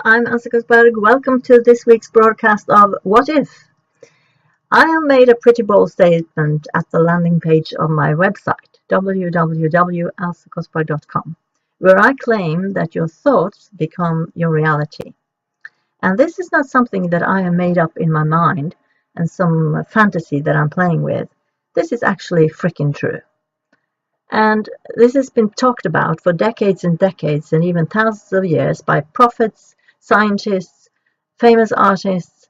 I'm Asa Kursberg. Welcome to this week's broadcast of What If? I have made a pretty bold statement at the landing page of my website, www.asakursberg.com, where I claim that your thoughts become your reality. And this is not something that I have made up in my mind and some fantasy that I'm playing with. This is actually freaking true. And this has been talked about for decades and decades and even thousands of years by prophets, scientists, famous artists,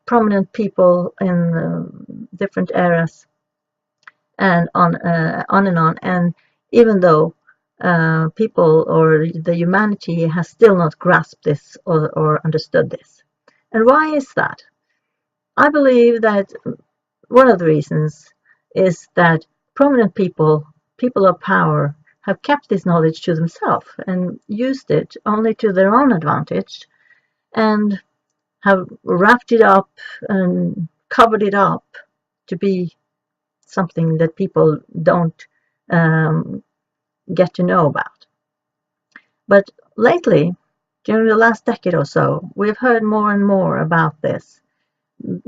prominent people in different eras, and on and on. And even though people or the humanity has still not grasped this or understood this. And why is that? I believe that one of the reasons is that prominent people of power, have kept this knowledge to themselves and used it only to their own advantage and have wrapped it up and covered it up to be something that people don't get to know about. But lately, during the last decade or so, we've heard more and more about this.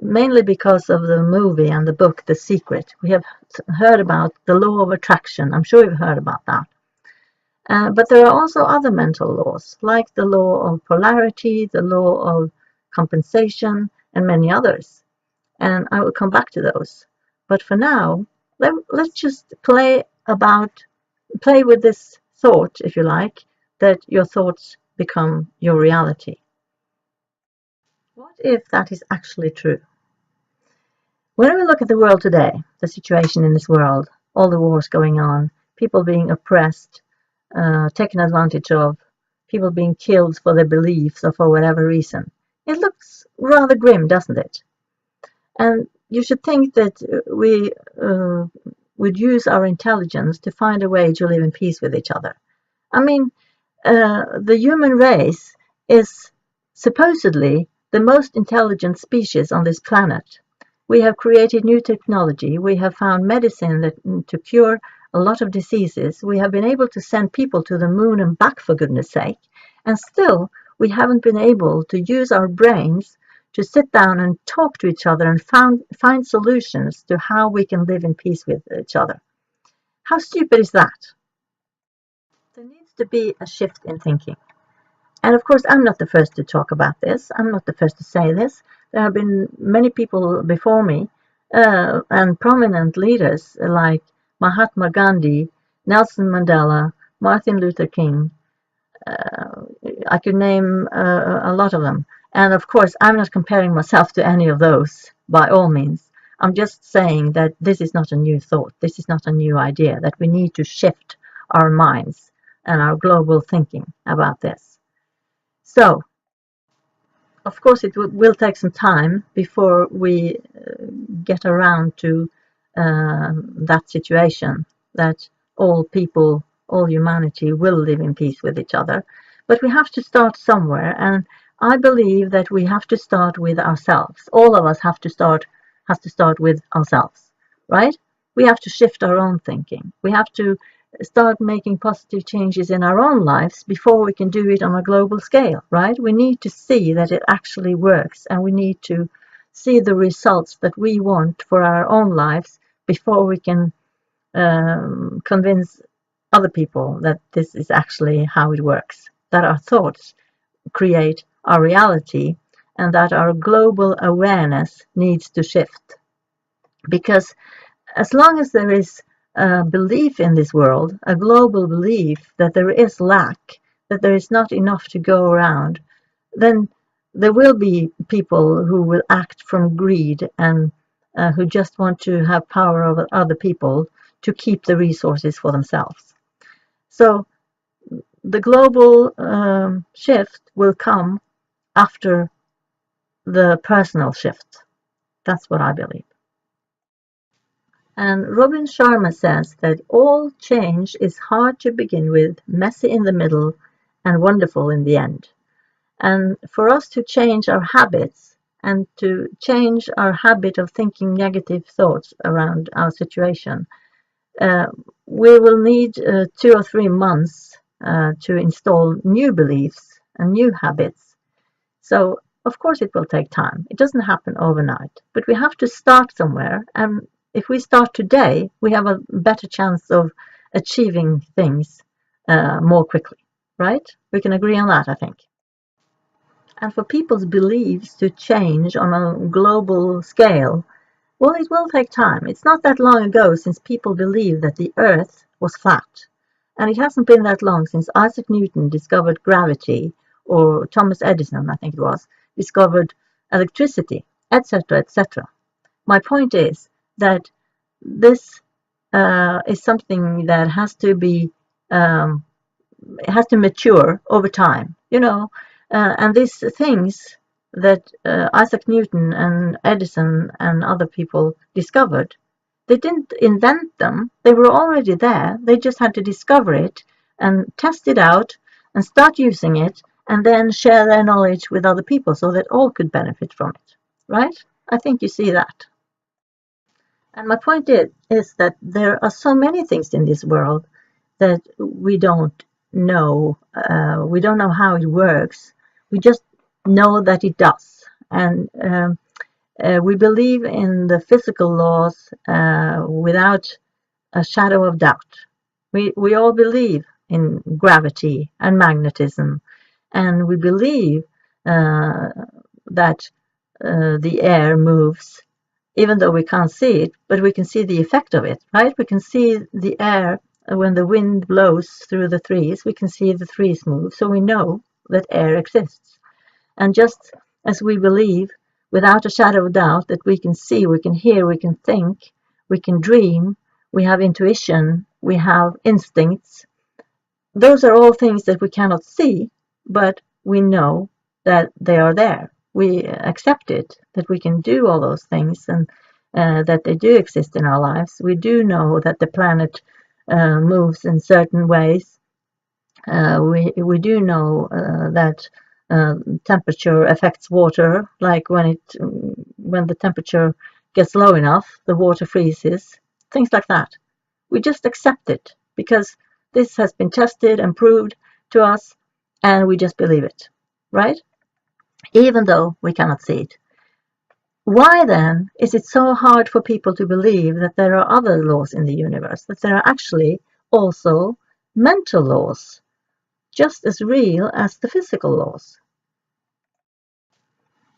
Mainly because of the movie and the book The Secret. We have heard about the law of attraction. I'm sure you've heard about that. But there are also other mental laws, like the law of polarity, the law of compensation, and many others. And I will come back to those. But for now, let's just play with this thought, if you like, that your thoughts become your reality. What if that is actually true? When we look at the world today, the situation in this world, all the wars going on, people being oppressed, taken advantage of, people being killed for their beliefs or for whatever reason, it looks rather grim, doesn't it? And you should think that we would use our intelligence to find a way to live in peace with each other. I mean, the human race is supposedly the most intelligent species on this planet. We have created new technology. We have found medicine to cure a lot of diseases. We have been able to send people to the moon and back, for goodness sake. And still, we haven't been able to use our brains to sit down and talk to each other and find solutions to how we can live in peace with each other. How stupid is that? There needs to be a shift in thinking. And of course, I'm not the first to talk about this. I'm not the first to say this. There have been many people before me and prominent leaders like Mahatma Gandhi, Nelson Mandela, Martin Luther King. I could name a lot of them. And of course, I'm not comparing myself to any of those by all means. I'm just saying that this is not a new thought. This is not a new idea, that we need to shift our minds and our global thinking about this. So, of course, it will take some time before we get around to that situation, that all people, all humanity will live in peace with each other. But we have to start somewhere, and I believe that we have to start with ourselves. All of us has to start with ourselves, right? We have to shift our own thinking. We have to start making positive changes in our own lives before we can do it on a global scale, right? We need to see that it actually works, and we need to see the results that we want for our own lives before we can convince other people that this is actually how it works, that our thoughts create our reality and that our global awareness needs to shift. Because as long as there is a belief in this world, a global belief that there is lack, that there is not enough to go around, then there will be people who will act from greed and who just want to have power over other people to keep the resources for themselves. So the global shift will come after the personal shift. That's what I believe. And Robin Sharma says that all change is hard to begin with, messy in the middle, and wonderful in the end. And for us to change our habits and to change our habit of thinking negative thoughts around our situation, we will need 2 or 3 months to install new beliefs and new habits. So of course it will take time. It doesn't happen overnight, but we have to start somewhere. And if we start today, we have a better chance of achieving things more quickly, right? We can agree on that, I think. And for people's beliefs to change on a global scale, well, it will take time. It's not that long ago since people believed that the Earth was flat. And it hasn't been that long since Isaac Newton discovered gravity, or Thomas Edison, I think it was, discovered electricity, etc., etc. My point is that this is something that has to be has to mature over time, and these things that Isaac Newton and Edison and other people discovered, they didn't invent them. They were already there. They just had to discover it and test it out and start using it and then share their knowledge with other people so that all could benefit from it, right? I think you see that. And my point is that there are so many things in this world that we don't know. We don't know how it works. We just know that it does. And we believe in the physical laws without a shadow of doubt. We all believe in gravity and magnetism, and we believe that the air moves, even though we can't see it, but we can see the effect of it, right? We can see the air when the wind blows through the trees. We can see the trees move, so we know that air exists. And just as we believe, without a shadow of doubt, that we can see, we can hear, we can think, we can dream, we have intuition, we have instincts. Those are all things that we cannot see, but we know that they are there. We accept it, that we can do all those things and that they do exist in our lives. We do know that the planet moves in certain ways. We do know that temperature affects water, like when the temperature gets low enough, the water freezes, things like that. We just accept it because this has been tested and proved to us, and we just believe it, right? Even though we cannot see it. Why then is it so hard for people to believe that there are other laws in the universe, that there are actually also mental laws, just as real as the physical laws?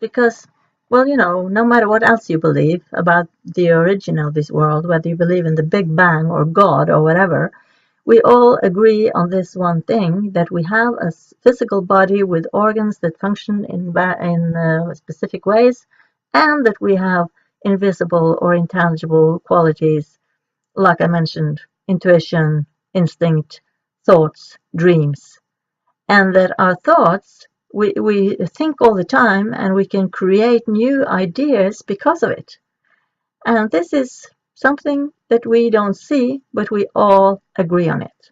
Because, well, no matter what else you believe about the origin of this world, whether you believe in the Big Bang or God or whatever, we all agree on this one thing, that we have a physical body with organs that function in specific ways, and that we have invisible or intangible qualities, like I mentioned, intuition, instinct, thoughts, dreams, and that our thoughts, we think all the time, and we can create new ideas because of it. And this is something that we don't see, but we all agree on it.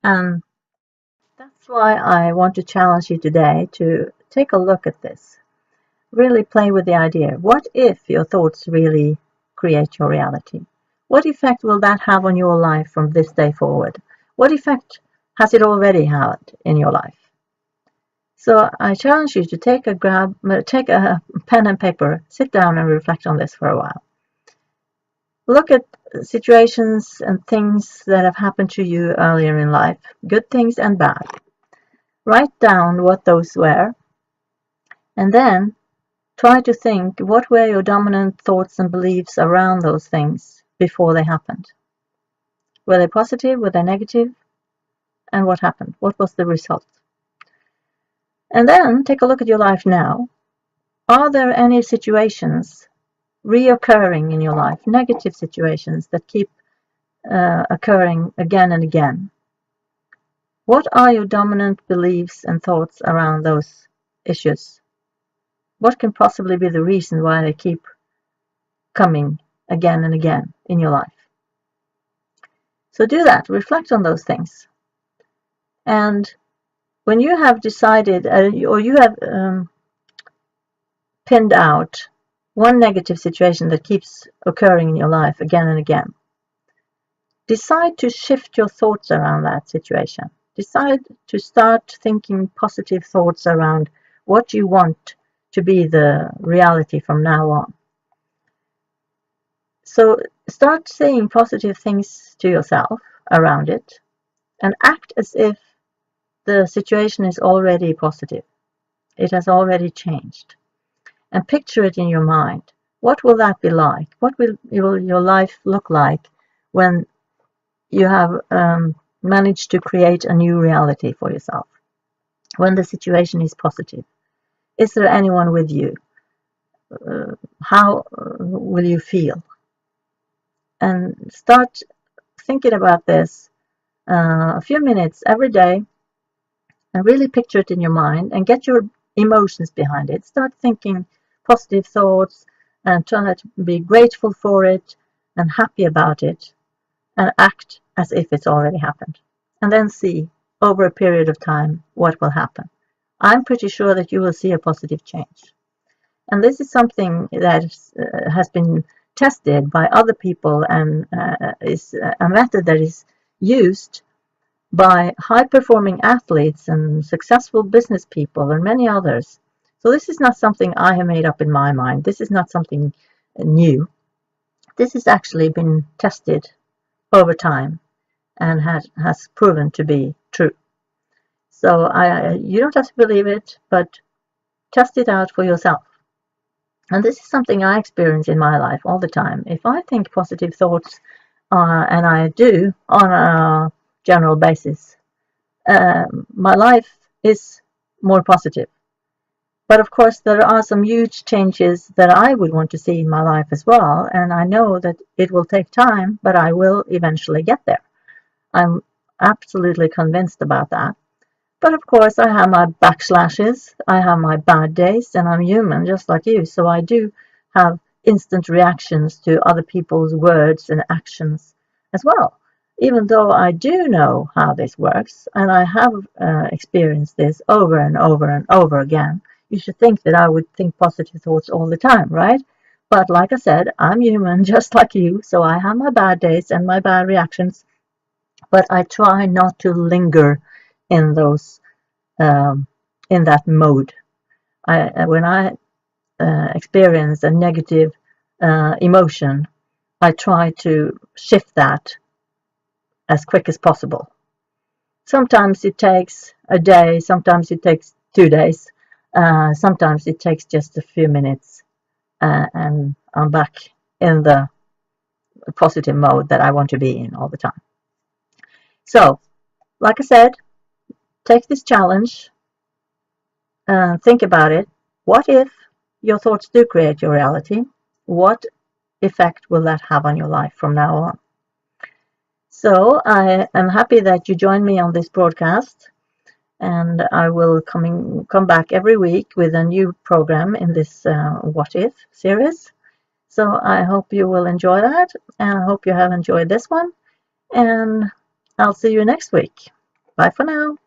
And that's why I want to challenge you today to take a look at this. Really play with the idea. What if your thoughts really create your reality? What effect will that have on your life from this day forward? What effect has it already had in your life? So I challenge you to take a pen and paper, sit down and reflect on this for a while. Look at situations and things that have happened to you earlier in life, good things and bad. Write down what those were, and then try to think, what were your dominant thoughts and beliefs around those things before they happened? Were they positive? Were they negative? And what happened? What was the result? And then take a look at your life now. Are there any situations reoccurring in your life, negative situations that keep occurring again and again? What are your dominant beliefs and thoughts around those issues? What can possibly be the reason why they keep coming again and again in your life? So do that, reflect on those things. And when you have decided, or you have pinned out one negative situation that keeps occurring in your life again and again, decide to shift your thoughts around that situation. decide to start thinking positive thoughts around what you want to be the reality from now on. So start saying positive things to yourself around it and act as if the situation is already positive. It has already changed. And picture it in your mind. What will that be like? What will your life look like when you have managed to create a new reality for yourself? When the situation is positive? Is there anyone with you? How will you feel? And start thinking about this a few minutes every day and really picture it in your mind and get your emotions behind it. Start thinking positive thoughts and try to be grateful for it and happy about it and act as if it's already happened. And then see over a period of time what will happen. I'm pretty sure that you will see a positive change. And this is something that has been tested by other people and is a method that is used by high-performing athletes and successful business people and many others. So this is not something I have made up in my mind. This is not something new. This has actually been tested over time and has proven to be true. So you don't have to believe it, but test it out for yourself. And this is something I experience in my life all the time. If I think positive thoughts, and I do on a general basis, my life is more positive. But of course, there are some huge changes that I would want to see in my life as well. And I know that it will take time, but I will eventually get there. I'm absolutely convinced about that. But of course, I have my backslashes, I have my bad days, and I'm human just like you. So I do have instant reactions to other people's words and actions as well. Even though I do know how this works, and I have experienced this over and over and over again, you should think that I would think positive thoughts all the time, right? But like I said, I'm human just like you, so I have my bad days and my bad reactions, but I try not to linger in those in that mode. When I experience a negative emotion, I try to shift that as quick as possible. Sometimes it takes a day, sometimes it takes 2 days, sometimes it takes just a few minutes, and I'm back in the positive mode that I want to be in all the time. So, like I said, take this challenge, think about it. What if your thoughts do create your reality? What effect will that have on your life from now on? So I am happy that you joined me on this broadcast, and I will come back every week with a new program in this What If series. So I hope you will enjoy that, and I hope you have enjoyed this one, and I'll see you next week. Bye for now.